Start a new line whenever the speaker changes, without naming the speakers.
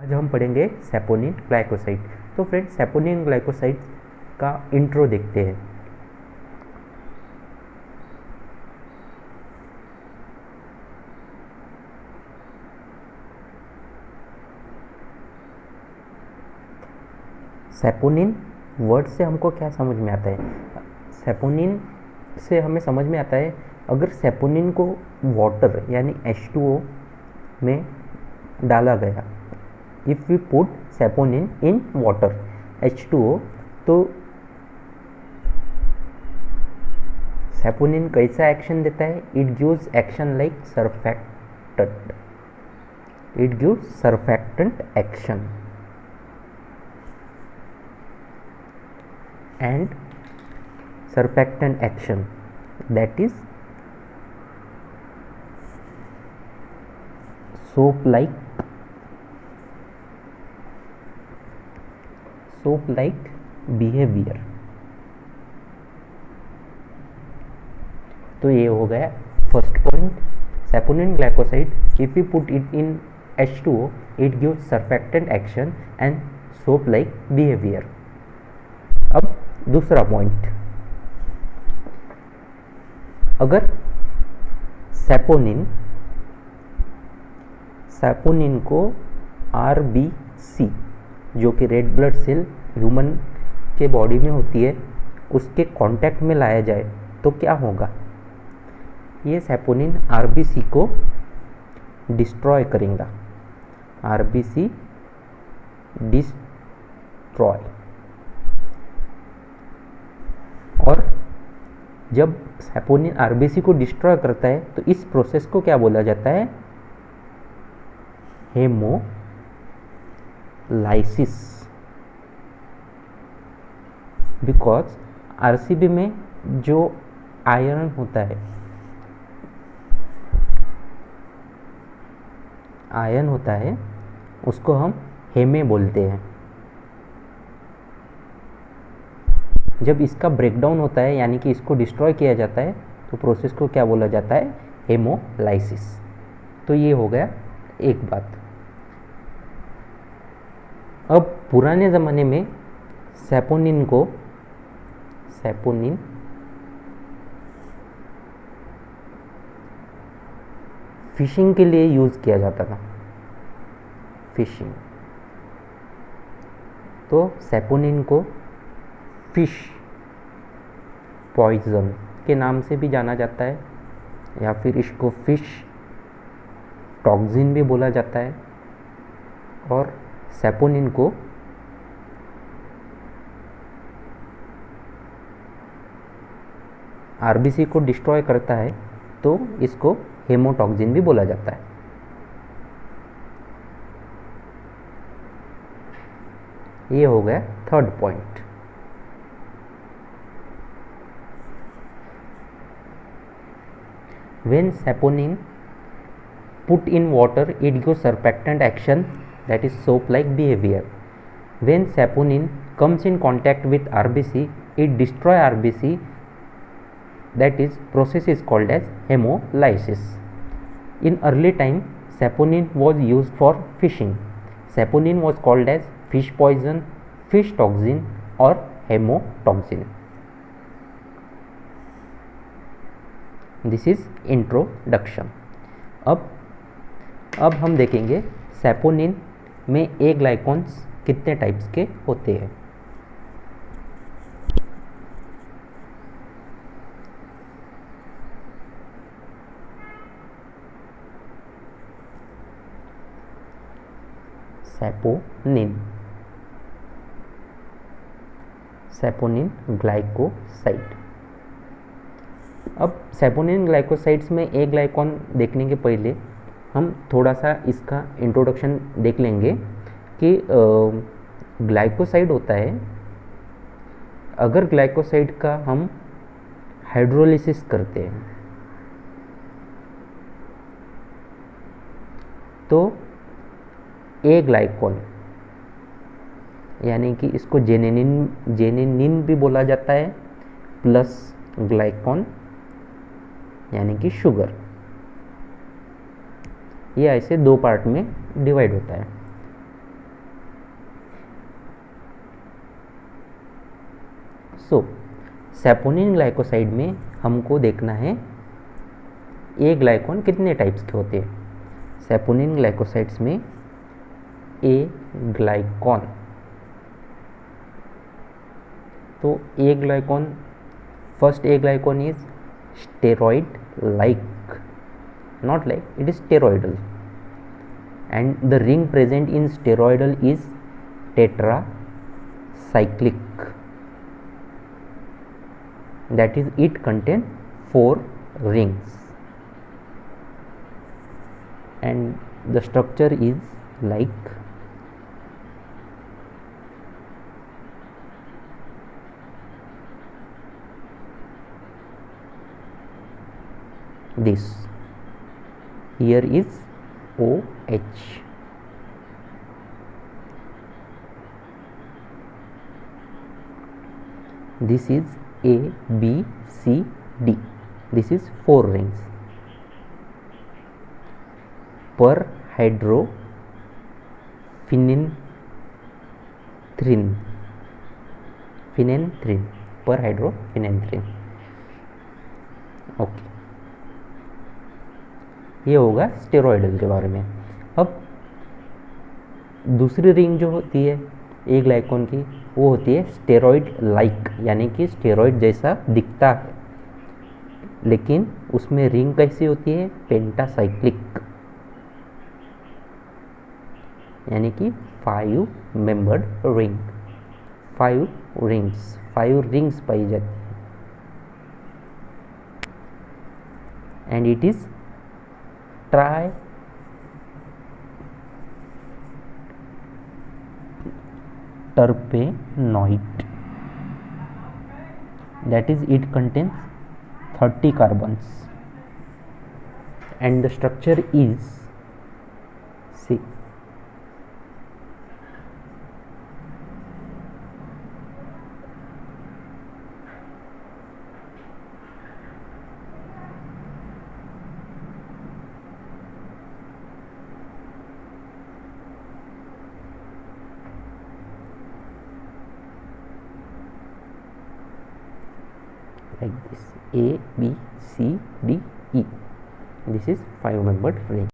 आज हम पढ़ेंगे सैपोनिन ग्लाइकोसाइड। तो फ्रेंड्स, सैपोनिन ग्लाइकोसाइड का इंट्रो देखते हैं। सैपोनिन वर्ड से हमको क्या समझ में आता है? सैपोनिन से हमें समझ में आता है, अगर सैपोनिन को वाटर यानी H2O में डाला गया, if we put saponin in water H2O, तो सैपोनिन कैसा एक्शन देता है? It gives action like surfactant, it gives surfactant action and surfactant action, that is soap like behavior। तो ये हो गया first point, saponin glycoside if you put it in H2O it gives surfactant action and soap like behavior। अब दूसरा point, अगर saponin को RBC जो कि रेड ब्लड सेल ह्यूमन के बॉडी में होती है, उसके कांटेक्ट में लाया जाए तो क्या होगा? ये सैपोनिन RBC को डिस्ट्रॉय करेगा, RBC डिस्ट्रॉय। और जब सैपोनिन RBC को डिस्ट्रॉय करता है तो इस प्रोसेस को क्या बोला जाता है? हेमोलाइसिस। बिकॉज RCB में जो आयरन होता है उसको हम हेमे बोलते हैं। जब इसका ब्रेकडाउन होता है यानी कि इसको डिस्ट्रॉय किया जाता है तो प्रोसेस को क्या बोला जाता है? हेमोलाइसिस। तो ये हो गया एक बात। अब पुराने ज़माने में सैपोनिन फिशिंग के लिए यूज़ किया जाता था, फिशिंग। तो सैपोनिन को फिश पॉइजन के नाम से भी जाना जाता है, या फिर इसको फिश टॉक्सिन भी बोला जाता है। और सैपोनिन को RBC को डिस्ट्रॉय करता है तो इसको हेमोटॉक्सिन भी बोला जाता है। ये हो गया third point. When saponin put in water, it gives surfactant action, that is soap-like behavior. When saponin comes in contact with RBC, it destroys RBC. That is process is called as hemolysis. In early time, saponin was used for fishing. Saponin was called as fish poison, fish toxin, or hemotoxin. This is introduction. अब हम देखेंगे saponin में ए ग्लाइकॉन्स कितने types के होते हैं। Saponin glycoside. अब saponin glycosides में ए ग्लाइकॉन देखने के पहले हम थोड़ा सा इसका इंट्रोडक्शन देख लेंगे कि ग्लाइकोसाइड होता है, अगर ग्लाइकोसाइड का हम हाइड्रोलिसिस करते हैं तो ए ग्लाइकॉन यानी कि इसको जेनेनिन भी बोला जाता है, प्लस ग्लाइकॉन यानी कि शुगर, ये ऐसे दो पार्ट में डिवाइड होता है। सो सैपोनिन ग्लाइकोसाइड में हमको देखना है ए ग्लाइकॉन कितने टाइप्स के होते हैं। सैपोनिन ग्लाइकोसाइड्स में ए ग्लाइकॉन, तो aglycone, first aglycone is steroid like, not like, it is steroidal, and the ring present in steroidal is tetracyclic, that is it contain 4 rings, and the structure is like this. Here is OH. This is A, B, C, D. This is 4 rings. Per hydrophenanthrin, per hydrophenanthrin. Okay, ये होगा steroidal के बारे में। अब दूसरी ring जो होती है ए ग्लाइकॉन की, वो होती है स्टेरॉइड लाइक, यानी कि स्टेरॉइड जैसा दिखता है, लेकिन उसमें रिंग कैसी होती है, पेंटासाइक्लिक, यानी कि 5 मेंबर्ड रिंग, 5 रिंग्स पाई जाती है, and it is triterpenoid, that is it contains 30 carbons, and the structure is like this: A, B, C, D, E. This is 5 membered ring.